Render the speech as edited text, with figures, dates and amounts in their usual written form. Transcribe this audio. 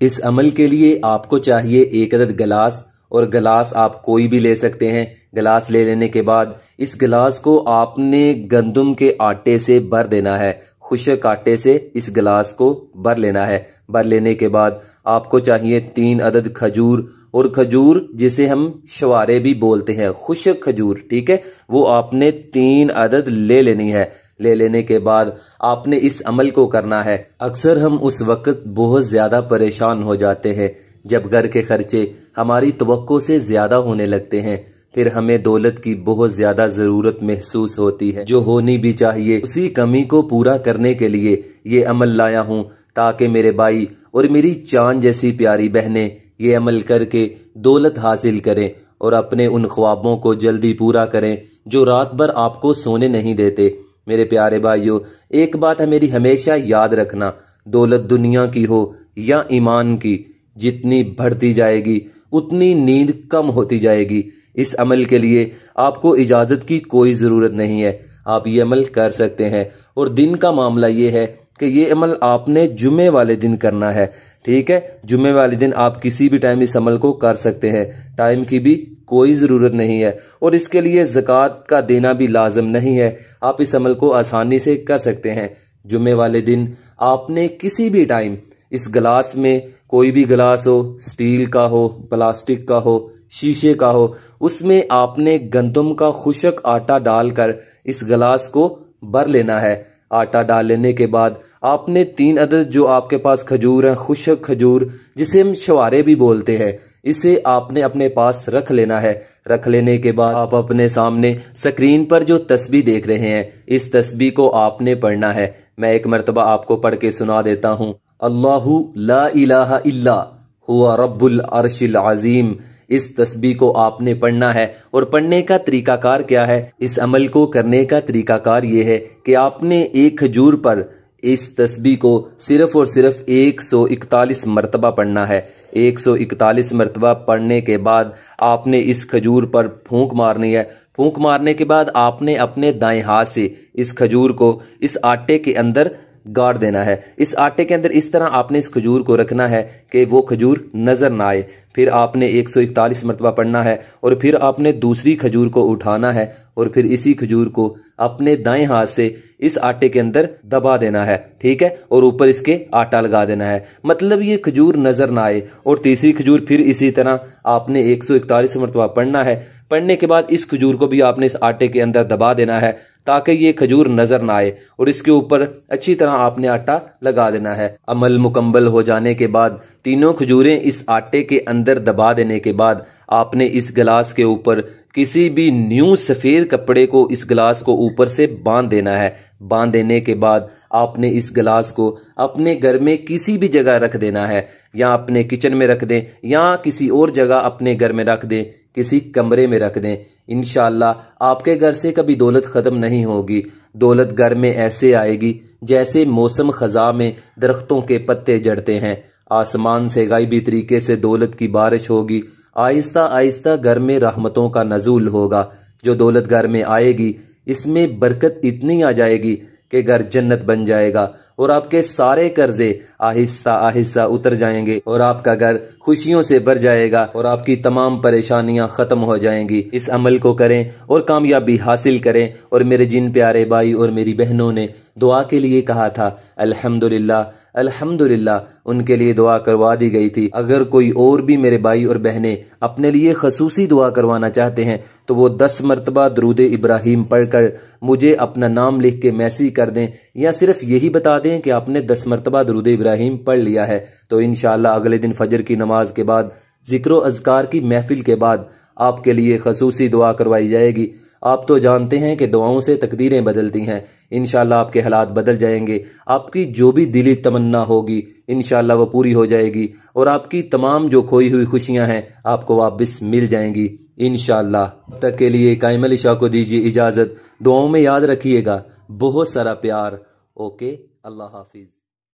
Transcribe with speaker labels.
Speaker 1: اس عمل کے لیے آپ کو چاہیے 1 عدد گلاس، اور گلاس آپ کوئی بھی لے سکتے ہیں۔ گلاس لے لینے کے بعد اس گلاس کو آپ نے گندم کے آٹے سے بھر دینا ہے، خشک آٹے سے اس گلاس کو بھر لینا ہے۔ بھر لینے کے بعد آپ کو چاہیے 3 عدد کھجور، اور کھجور جسے ہم شوارے بھی بولتے ہیں، خشک کھجور، ٹھیک ہے، وہ آپ نے 3 عدد لے لینی ہے۔ لے لینے کے بعد آپ نے اس عمل کو کرنا ہے۔ اکثر ہم اس وقت بہت زیادہ پریشان ہو جاتے ہیں جب گھر کے خرچے ہماری توقع سے زیادہ ہونے لگتے ہیں، پھر ہمیں دولت کی بہت زیادہ ضرورت محسوس ہوتی ہے جو ہونی بھی چاہیے۔ اسی کمی کو پورا کرنے کے لیے یہ عمل لایا ہوں تاکہ میرے بھائی اور میری چاند جیسی پیاری بہنیں یہ عمل کر کے دولت حاصل کریں اور اپنے ان خوابوں کو جلدی پورا کریں جو رات بھر آپ کو سونے نہیں دیتے۔ میرے پیارے بھائیو، ایک بات ہے میری ہمیشہ یاد رکھنا، دولت دنیا کی ہو یا ایمان کی، جتنی بڑھتی جائے گی اتنی نیند کم ہوتی جائے گی۔ اس عمل کے لیے آپ کو اجازت کی کوئی ضرورت نہیں ہے، آپ یہ عمل کر سکتے ہیں۔ اور دن کا معاملہ یہ ہے کہ یہ عمل آپ نے جمعے والے دن کرنا ہے، ٹھیک ہے، جمعے والے دن آپ کسی بھی ٹائم اس عمل کو کر سکتے ہیں، ٹائم کی بھی کوئی ضرورت نہیں ہے، اور اس کے لیے زکوٰۃ کا دینا بھی لازم نہیں ہے، آپ اس عمل کو آسانی سے کر سکتے ہیں۔ جمعے والے دن آپ نے کسی بھی ٹائم اس گلاس میں، کوئی بھی گلاس ہو، سٹیل کا ہو، پلاسٹک کا ہو، شیشے کا ہو، اس میں آپ نے گندم کا خشک آٹا ڈال کر اس گلاس کو بھر لینا ہے۔ آٹا ڈال لینے کے بعد آپ نے 3 عدد جو آپ کے پاس کھجور ہیں، خشک کھجور جسے ہم شوارے بھی بولتے ہیں، اسے آپ نے اپنے پاس رکھ لینا ہے۔ رکھ لینے کے بعد آپ اپنے سامنے سکرین پر جو تسبیح دیکھ رہے ہیں، اس تسبیح کو آپ نے پڑھنا ہے۔ میں ایک مرتبہ آپ کو پڑھ کے سنا دیتا ہوں۔ اللہ لا الہ الا ہوا رب العرش العظیم۔ اس تسبیح کو آپ نے پڑھنا ہے، اور پڑھنے کا طریقہ کار کیا ہے؟ اس عمل کو کرنے کا طریقہ کار یہ ہے کہ آپ نے ایک کھجور پر اس تسبیح کو صرف اور صرف 141 مرتبہ پڑھنا ہے۔ 141 مرتبہ پڑھنے کے بعد آپ نے اس کھجور پر پھونک مارنی ہے۔ پھونک مارنے کے بعد آپ نے اپنے دائیں ہاتھ سے اس کھجور کو اس آٹے کے اندر گاڑ دینا ہے۔ اس آٹے کے اندر اس طرح آپ نے اس کھجور کو رکھنا ہے کہ وہ کھجور نظر نہ آئے۔ پھر آپ نے 141 مرتبہ پڑھنا ہے، اور پھر آپ نے دوسری کھجور کو اٹھانا ہے، اور پھر اسی کھجور کو اپنے دائیں ہاتھ سے اس آٹے کے اندر دبا دینا ہے، ٹھیک ہے، اور اوپر اس کے آٹا لگا دینا ہے، مطلب یہ کھجور نظر نہ آئے۔ اور تیسری کھجور پھر اسی طرح آپ نے 141 مرتبہ پڑھنا ہے۔ پڑھنے کے بعد اس کھجور کو بھی آپ نے اس آٹے کے اندر دبا دینا ہے تاکہ یہ کھجور نظر نہ آئے، اور اس کے اوپر اچھی طرح آپ نے آٹا لگا دینا ہے۔ عمل مکمل ہو جانے کے بعد تینوں کھجوریں اس آٹے کے اندر دبا دینے کے بعد آپ نے اس گلاس کے اوپر کسی بھی نیو سفید کپڑے کو اس گلاس کو اوپر سے باندھ دینا ہے۔ باندھ دینے کے بعد آپ نے اس گلاس کو اپنے گھر میں کسی بھی جگہ رکھ دینا ہے، یا اپنے کچن میں رکھ دیں، یا کسی اور جگہ اپنے گھر میں رکھ دیں، کسی کمرے میں رکھ دیں۔ انشاءاللہ آپ کے گھر سے کبھی دولت ختم نہیں ہوگی۔ دولت گھر میں ایسے آئے گی جیسے موسم خزاں میں درختوں کے پتے جڑتے ہیں۔ آسمان سے غیبی طریقے سے دولت کی بارش ہوگی، آہستہ آہستہ گھر میں رحمتوں کا نزول ہوگا۔ جو دولت گھر میں آئے گی اس میں برکت اتنی آ جائے گی کہ گھر جنت بن جائے گا، اور آپ کے سارے قرضے آہستہ آہستہ اتر جائیں گے، اور آپ کا گھر خوشیوں سے بھر جائے گا، اور آپ کی تمام پریشانیاں ختم ہو جائیں گی۔ اس عمل کو کریں اور کامیابی حاصل کریں۔ اور میرے جن پیارے بھائی اور میری بہنوں نے دعا کے لیے کہا تھا، الحمدللہ الحمدللہ، ان کے لیے دعا کروا دی گئی تھی۔ اگر کوئی اور بھی میرے بھائی اور بہنیں اپنے لیے خصوصی دعا کروانا چاہتے ہیں تو وہ 10 مرتبہ درود ابراہیم پڑھ کر مجھے اپنا نام لکھ کے میسیج کر دیں، یا صرف یہی بتا دیں کہ آپ نے 10 مرتبہ درود ابراہیم پڑھ لیا ہے، تو انشاءاللہ اگلے دن فجر کی نماز کے بعد ذکر و اذکار کی محفل کے بعد آپ کے لیے خصوصی دعا کروائی جائے گی۔ آپ تو جانتے ہیں کہ دعاؤں سے تقدیریں بدلتی ہیں، انشاءاللہ آپ کے حالات بدل جائیں گے۔ آپ کی جو بھی دلی تمنا ہوگی انشاءاللہ وہ پوری ہو جائے گی، اور آپ کی تمام جو کھوئی ہوئی خوشیاں ہیں آپ کو واپس مل جائیں گی انشاءاللہ۔ اب تک کے لیے قائم علی شاہ کو دیجیے اجازت، دعاؤں میں یاد رکھیے گا، بہت سارا پیار۔ اوکے، اللہ حافظ۔